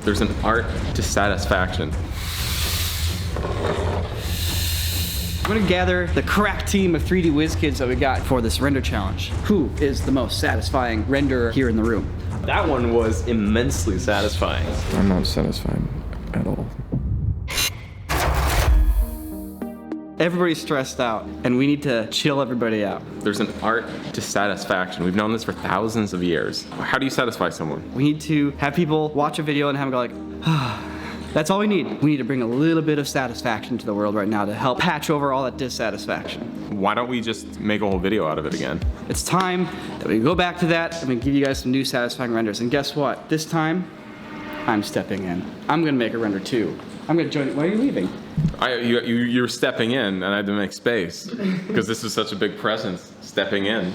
There's an art to satisfaction. I'm gonna gather the crack team of 3D whiz kids that we got for this render challenge. Who is the most satisfying renderer here in the room? That one was immensely satisfying. I'm not satisfied at all. Everybody's stressed out, and we need to chill everybody out. There's an art to satisfaction. We've known this for thousands of years. How do you satisfy someone? We need to have people watch a video and have them go like, ah. That's all we need. We need to bring a little bit of satisfaction to the world right now to help patch over all that dissatisfaction. Why don't we just make a whole video out of it again? It's time that we go back to that and we give you guys some new satisfying renders. And guess what? This time, I'm stepping in. I'm gonna make a render too. I'm gonna join. Why are you leaving? You're stepping in, and I had to make space because this is such a big presence. Stepping in.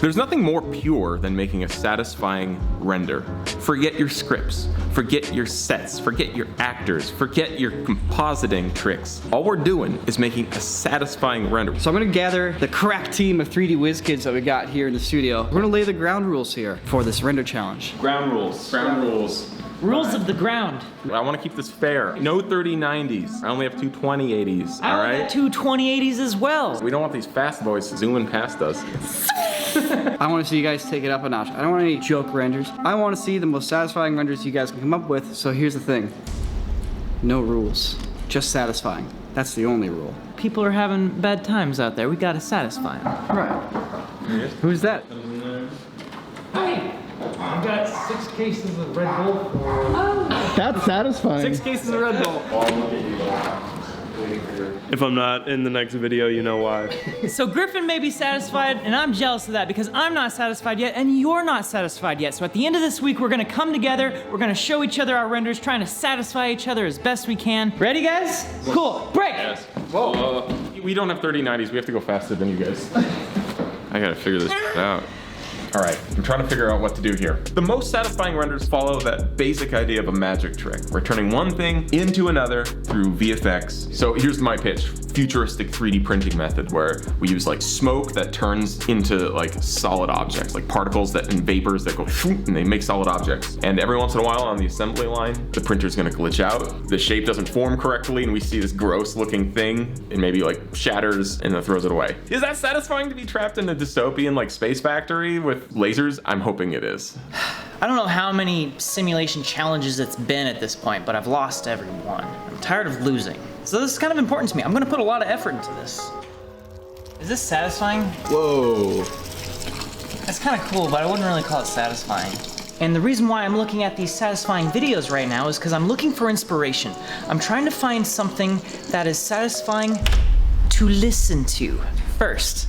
There's nothing more pure than making a satisfying render. Forget your scripts, forget your sets, forget your actors, forget your compositing tricks. All we're doing is making a satisfying render. So I'm gonna gather the crack team of 3D whiz kids that we got here in the studio. We're gonna lay the ground rules here for this render challenge. Ground rules. Ground rules. Rules of the ground. I want to keep this fair. No 3090s. I only have two 2080s. I all want right? two 2080s as well. We don't want these fast boys zooming past us. I want to see you guys take it up a notch. I don't want any joke renders. I want to see the most satisfying renders you guys can come up with. So here's the thing. No rules. Just satisfying. That's the only rule. People are having bad times out there. We gotta satisfy them. Right. Who's that? Hey! I got 6 cases of Red Bull for... That's satisfying. 6 cases of Red Bull. If I'm not in the next video, you know why. So Griffin may be satisfied, and I'm jealous of that because I'm not satisfied yet, and you're not satisfied yet. So at the end of this week, we're gonna come together, we're gonna show each other our renders, trying to satisfy each other as best we can. Ready, guys? Cool, break! Yes. Whoa. We don't have 3090s. We have to go faster than you guys. I gotta figure this out. All right, I'm trying to figure out what to do here. The most satisfying renders follow that basic idea of a magic trick. We're turning one thing into another through VFX. So here's my pitch. Futuristic 3D printing method where we use like smoke that turns into like solid objects, like particles that and vapors that go and they make solid objects. And every once in a while on the assembly line, the printer's gonna glitch out. The shape doesn't form correctly and we see this gross looking thing and maybe like shatters and then throws it away. Is that satisfying to be trapped in a dystopian like space factory with lasers? I'm hoping it is. I don't know how many simulation challenges it's been at this point, but I've lost every one. I'm tired of losing. So this is kind of important to me. I'm gonna put a lot of effort into this. Is this satisfying? Whoa. That's kind of cool, but I wouldn't really call it satisfying. And the reason why I'm looking at these satisfying videos right now is because I'm looking for inspiration. I'm trying to find something that is satisfying to listen to first.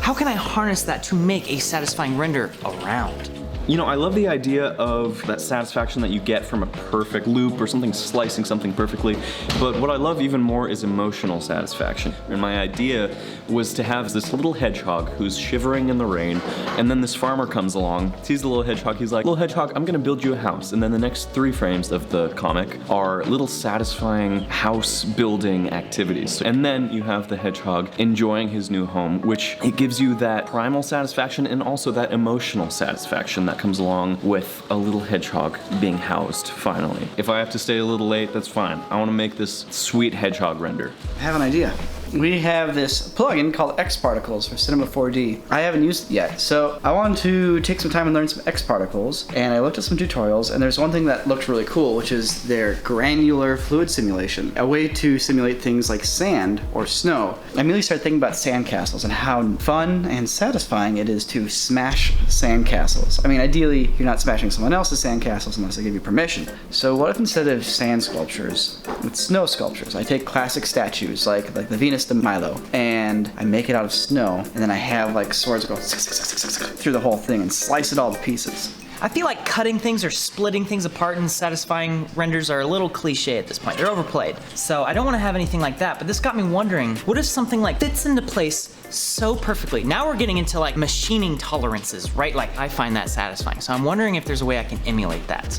How can I harness that to make a satisfying render around? You know, I love the idea of that satisfaction that you get from a perfect loop or something slicing something perfectly, but what I love even more is emotional satisfaction. And my idea was to have this little hedgehog who's shivering in the rain, and then this farmer comes along, sees the little hedgehog, he's like, "Little hedgehog, I'm gonna build you a house." And then the next 3 frames of the comic are little satisfying house building activities. And then you have the hedgehog enjoying his new home, which it gives you that primal satisfaction and also that emotional satisfaction that comes along with a little hedgehog being housed finally. If I have to stay a little late, that's fine. I want to make this sweet hedgehog render. I have an idea. We have this plugin called X Particles for Cinema 4D. I haven't used it yet, so I wanted to take some time and learn some X Particles, and I looked at some tutorials, and there's one thing that looked really cool, which is their granular fluid simulation, a way to simulate things like sand or snow. I immediately started thinking about sandcastles and how fun and satisfying it is to smash sandcastles. I mean, ideally, you're not smashing someone else's sandcastles unless they give you permission. So what if instead of sand sculptures, with snow sculptures, I take classic statues like the Venus de Milo, and I make it out of snow, and then I have like swords go through the whole thing and slice it all to pieces. I feel like cutting things or splitting things apart in satisfying renders are a little cliche at this point. They're overplayed. So I don't want to have anything like that, but this got me wondering, what if something like fits into place so perfectly? Now we're getting into like machining tolerances, right? Like I find that satisfying. So I'm wondering if there's a way I can emulate that.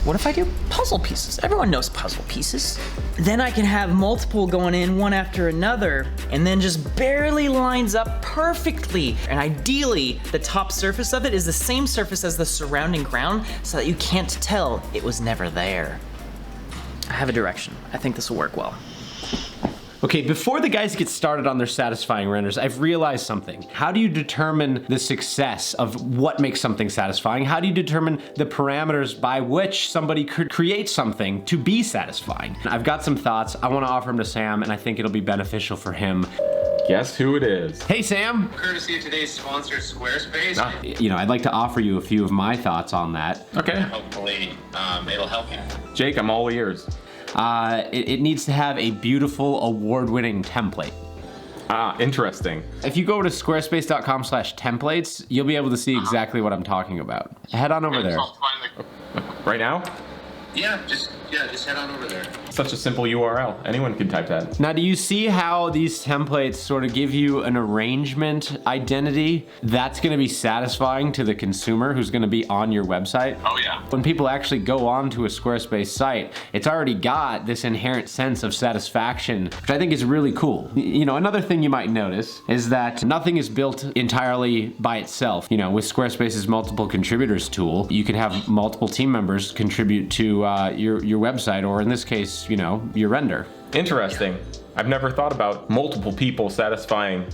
What if I do puzzle pieces? Everyone knows puzzle pieces. Then I can have multiple going in one after another, and then just barely lines up perfectly. And ideally, the top surface of it is the same surface as the surrounding ground so that you can't tell it was never there. I have a direction. I think this will work well. Okay, before the guys get started on their satisfying renders, I've realized something. How do you determine the success of what makes something satisfying? How do you determine the parameters by which somebody could create something to be satisfying? I've got some thoughts. I want to offer them to Sam, and I think it'll be beneficial for him. Guess who it is? Hey, Sam. Courtesy of today's sponsor, Squarespace. You know, I'd like to offer you a few of my thoughts on that. Okay. Hopefully, it'll help you. Jake, I'm all ears. It needs to have a beautiful, award-winning template. Ah, interesting. If you go to squarespace.com/templates, you'll be able to see exactly what I'm talking about. Head on over there. Right now? Yeah, just head on over there. Such a simple URL. Anyone can type that. Now, do you see how these templates sort of give you an arrangement identity that's going to be satisfying to the consumer who's going to be on your website? Oh yeah. When people actually go onto a Squarespace site, it's already got this inherent sense of satisfaction, which I think is really cool. You know, another thing you might notice is that nothing is built entirely by itself. You know, with Squarespace's multiple contributors tool, you can have multiple team members contribute to your website, or in this case, you know, your render. Interesting. I've never thought about multiple people satisfying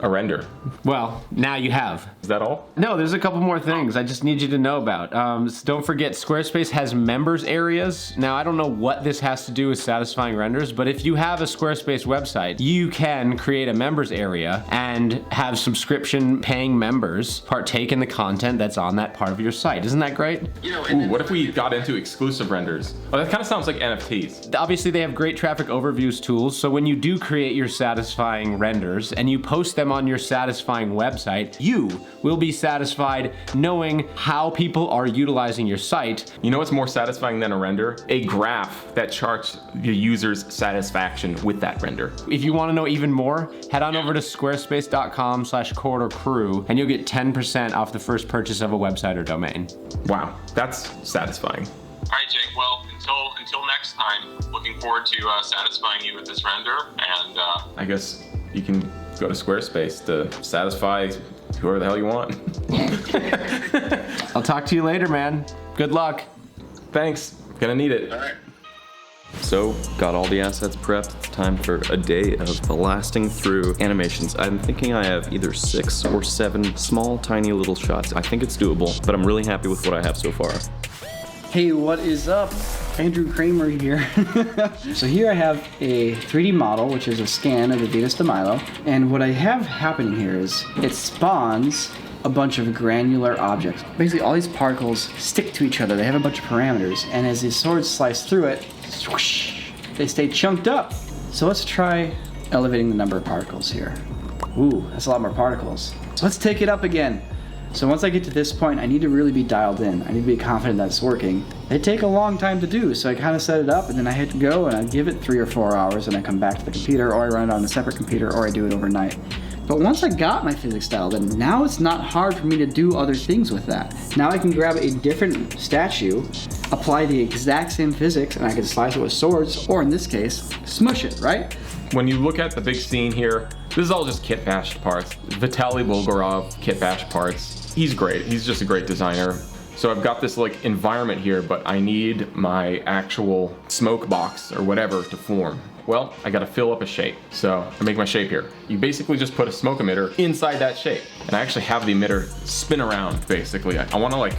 a render. Well, now you have. Is that all? No, there's a couple more things I just need you to know about. So don't forget, Squarespace has members areas. Now, I don't know what this has to do with satisfying renders, but if you have a Squarespace website, you can create a members area and have subscription paying members partake in the content that's on that part of your site. Isn't that great? You know, Ooh, what if we got into exclusive renders? Oh, that kind of sounds like NFTs. Obviously, they have great traffic overviews tools, so when you do create your satisfying renders and you post them on your satisfying website, you will be satisfied knowing how people are utilizing your site. You know what's more satisfying than a render? A graph that charts the user's satisfaction with that render. If you want to know even more, head on over to squarespace.com/corridorcrew and you'll get 10% off the first purchase of a website or domain. Wow, that's satisfying. All right, Jake. Well, until next time, looking forward to satisfying you with this render, and I guess you can go to Squarespace to satisfy whoever the hell you want. I'll talk to you later, man. Good luck. Thanks, gonna need it. all right. So, got all the assets prepped. It's time for a day of blasting through animations. I'm thinking I have either 6 or 7 small, tiny little shots. I think it's doable, but I'm really happy with what I have so far. Hey, what is up? Andrew Kramer here. So here I have a 3D model, which is a scan of the Venus de Milo. And what I have happening here is it spawns a bunch of granular objects. Basically, all these particles stick to each other. They have a bunch of parameters. And as these swords slice through it, swoosh, they stay chunked up. So let's try elevating the number of particles here. Ooh, that's a lot more particles. So let's take it up again. So once I get to this point, I need to really be dialed in. I need to be confident that it's working. They take a long time to do, so I kind of set it up and then I hit go and I give it 3 or 4 hours and I come back to the computer, or I run it on a separate computer, or I do it overnight. But once I got my physics dialed in, now it's not hard for me to do other things with that. Now I can grab a different statue, apply the exact same physics, and I can slice it with swords, or in this case, smush it, right? When you look at the big scene here, this is all just kit bashed parts. Vitaly Bulgarov kit bashed parts. He's great. He's just a great designer. So I've got this like environment here, but I need my actual smoke box or whatever to form. Well, I gotta fill up a shape. So I make my shape here. You basically just put a smoke emitter inside that shape. And I actually have the emitter spin around, basically. I'm like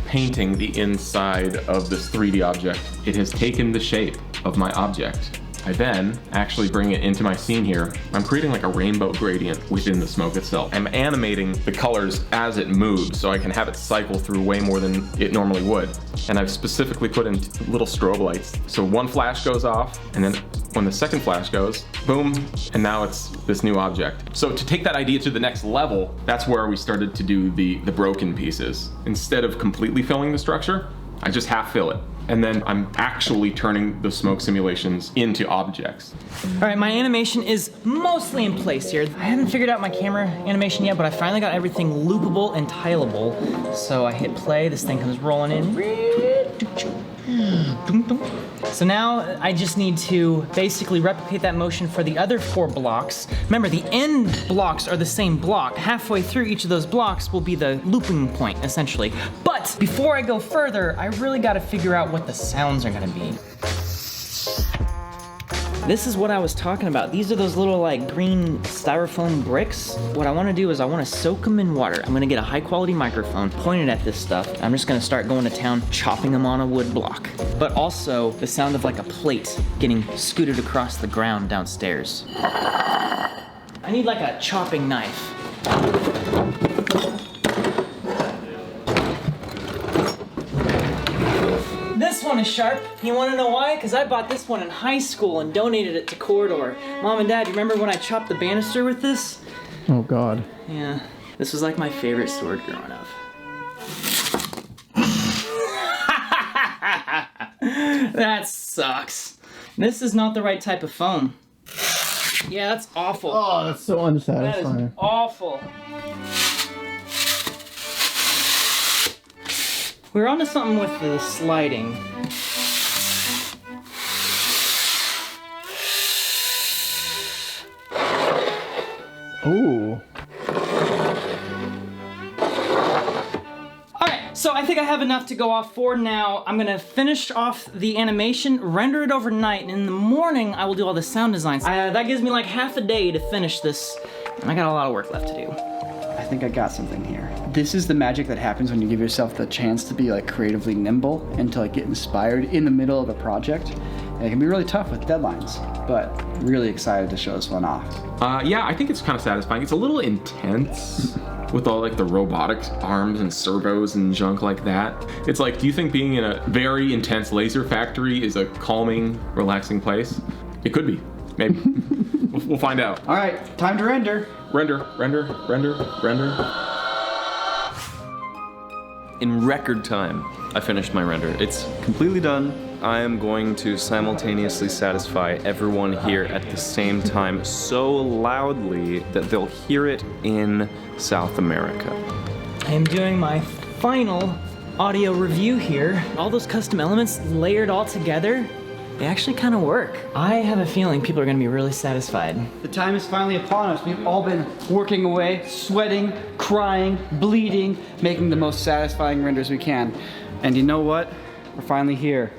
painting the inside of this 3D object. It has taken the shape of my object. I then actually bring it into my scene here. I'm creating like a rainbow gradient within the smoke itself. I'm animating the colors as it moves so I can have it cycle through way more than it normally would. And I've specifically put in little strobe lights. So one flash goes off, and then when the second flash goes, boom, and now it's this new object. So to take that idea to the next level, that's where we started to do the broken pieces. Instead of completely filling the structure, I just half fill it. And then I'm actually turning the smoke simulations into objects. All right, my animation is mostly in place here. I haven't figured out my camera animation yet, but I finally got everything loopable and tileable. So I hit play, this thing comes rolling in. So now I just need to basically replicate that motion for the other 4 blocks. Remember, the end blocks are the same block. Halfway through each of those blocks will be the looping point, essentially. But before I go further, I really got to figure out what the sounds are going to be. This is what I was talking about. These are those little like green styrofoam bricks. What I want to do is I want to soak them in water. I'm going to get a high quality microphone pointed at this stuff. I'm just going to start going to town, chopping them on a wood block. But also the sound of like a plate getting scooted across the ground downstairs. I need like a chopping knife. This one is sharp. You want to know why? Because I bought this one in high school and donated it to Corridor. Mom and Dad, you remember when I chopped the banister with this? Oh God. Yeah, this was like my favorite sword growing up. That sucks. This is not the right type of foam. Yeah, that's awful. Oh, that's so unsatisfying. That is awful. We're onto something with the sliding. Ooh. Okay, so I think I have enough to go off for now. I'm gonna finish off the animation, render it overnight, and in the morning I will do all the sound designs. That gives me like half a day to finish this, and I got a lot of work left to do. I think I got something here. This is the magic that happens when you give yourself the chance to be like creatively nimble and to like get inspired in the middle of a project. And it can be really tough with deadlines, but really excited to show this one off. Yeah, I think it's kind of satisfying. It's a little intense with all like the robotic arms and servos and junk like that. It's like, do you think being in a very intense laser factory is a calming, relaxing place? It could be, maybe. We'll find out. All right, time to render. Render, render, render, render. In record time, I finished my render. It's completely done. I am going to simultaneously satisfy everyone here at the same time so loudly that they'll hear it in South America. I am doing my final audio review here. All those custom elements layered all together, they actually kind of work. I have a feeling people are gonna be really satisfied. The time is finally upon us. We've all been working away, sweating, crying, bleeding, making the most satisfying renders we can. And you know what? We're finally here.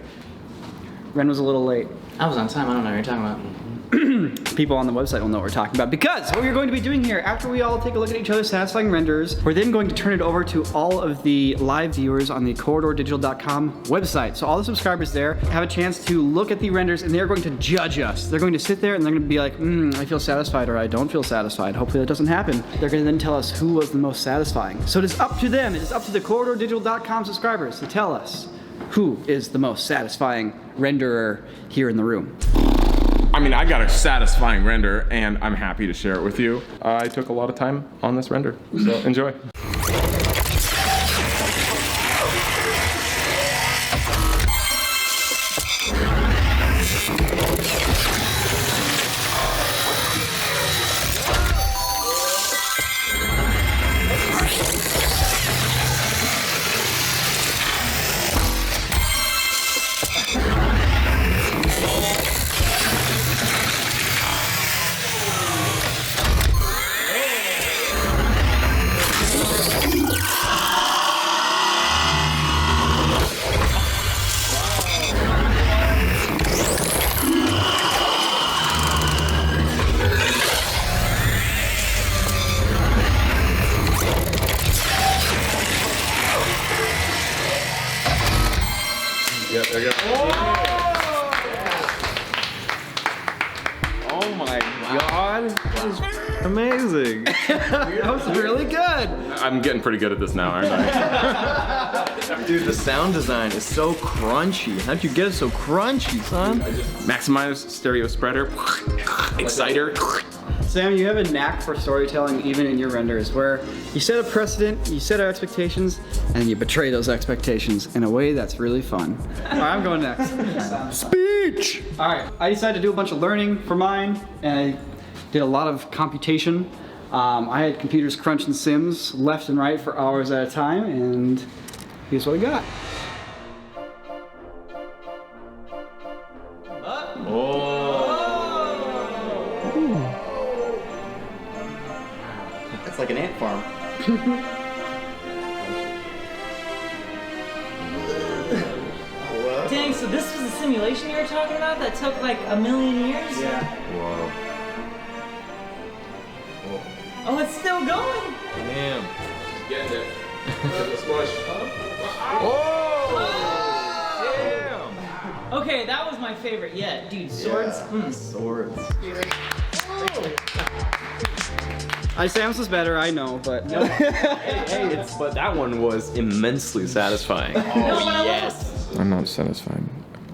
Ren was a little late. I was on time, I don't know what you're talking about. People on the website will know what we're talking about, because what we're going to be doing here, after we all take a look at each other's satisfying renders, we're then going to turn it over to all of the live viewers on the corridordigital.com website. So all the subscribers there have a chance to look at the renders, and they're going to judge us. They're going to sit there and they're going to be like, I feel satisfied, or I don't feel satisfied. Hopefully that doesn't happen. They're going to then tell us who was the most satisfying. So it is up to them, it is up to the corridordigital.com subscribers to tell us who is the most satisfying renderer here in the room. I mean, I got a satisfying render, and I'm happy to share it with you. I took a lot of time on this render, so enjoy. Yep, there you go. Oh my god, that is amazing. That was really good. I'm getting pretty good at this now, aren't I? Dude, the sound design is so crunchy. How'd you get it so crunchy, son? Maximize stereo spreader, exciter. Sam, you have a knack for storytelling even in your renders, where you set a precedent, you set our expectations, and you betray those expectations in a way that's really fun. All right, I'm going next. Speech! All right, I decided to do a bunch of learning for mine, and I did a lot of computation. I had computers crunching sims left and right for hours at a time, and here's what I got. like an ant farm. Dang, so this was the simulation you were talking about that took like 1,000,000 years? Yeah. Whoa. Oh, it's still going. Damn. Getting it. Smush. Damn. Okay, that was my favorite yet. Dude, swords. Swords. Samus was better, I know, but But that one was immensely satisfying. I'm not satisfied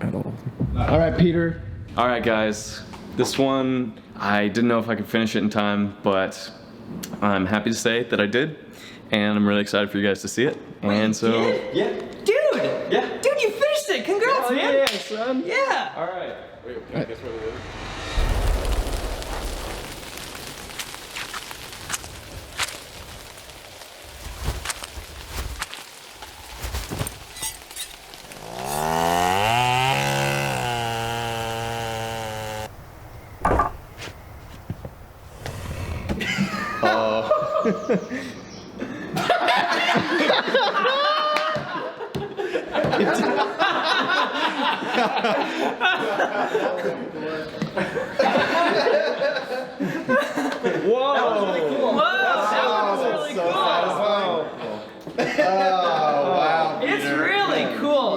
at all. All right, Peter. All right, guys. This one, I didn't know if I could finish it in time, but I'm happy to say that I did, and I'm really excited for you guys to see it. And so, yeah. Dude! Yeah. Dude, you finished it! Congrats, man! Yeah, son. Yeah! All right. Wait, can I guess what it is?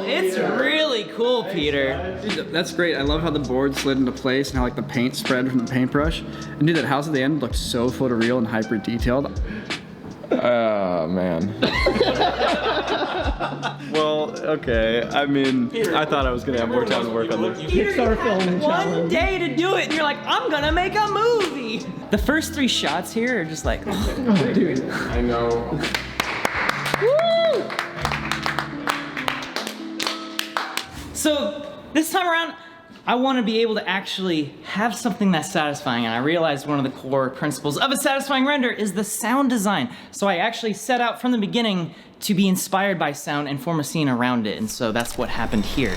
It's really cool, Peter. Dude, that's great. I love how the board slid into place and how like the paint spread from the paintbrush. And dude, that house at the end looked so photoreal and hyper detailed. Oh, man. Well, okay. I mean, I thought I was gonna have more time to work on this. Peter, Pixar film you had one challenge. day to do it, and you're like, I'm gonna make a movie. The first 3 shots here are just like, Oh, dude. I know. So this time around, I want to be able to actually have something that's satisfying, and I realized one of the core principles of a satisfying render is the sound design. So I actually set out from the beginning to be inspired by sound and form a scene around it, and so that's what happened here.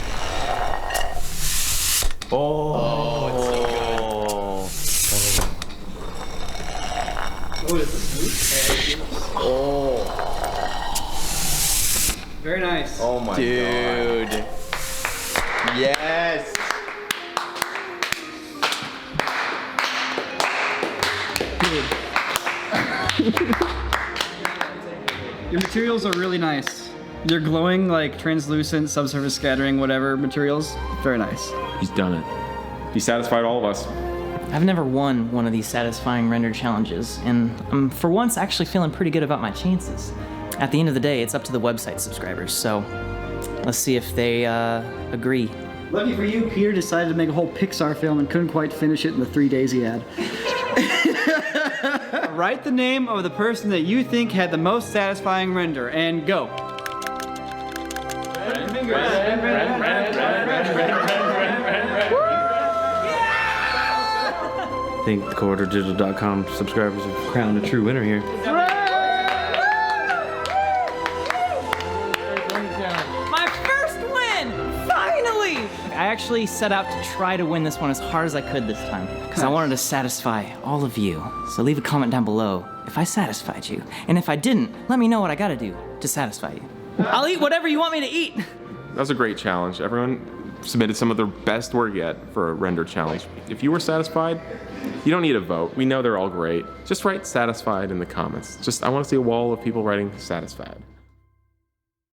Oh, it's so good. Very nice. Oh my Dude. Yes. Your materials are really nice. They're glowing, like translucent, subsurface scattering, whatever materials. Very nice. He's done it. He satisfied all of us. I've never won one of these satisfying render challenges, and I'm for once actually feeling pretty good about my chances. At the end of the day, it's up to the website subscribers, so let's see if they agree. Lucky for you, Peter decided to make a whole Pixar film and couldn't quite finish it in the 3 days he had. Write the name of the person that you think had the most satisfying render, and go. I think the quarterdigital.com subscribers have crowned a true winner here. My first win! Finally! I actually set out to try to win this one as hard as I could this time, because I wanted to satisfy all of you. So leave a comment down below if I satisfied you. And if I didn't, let me know what I gotta do to satisfy you. I'll eat whatever you want me to eat. That was a great challenge. Everyone submitted some of their best work yet for a render challenge. If you were satisfied, you don't need a vote. We know they're all great. Just write satisfied in the comments. I want to see a wall of people writing satisfied.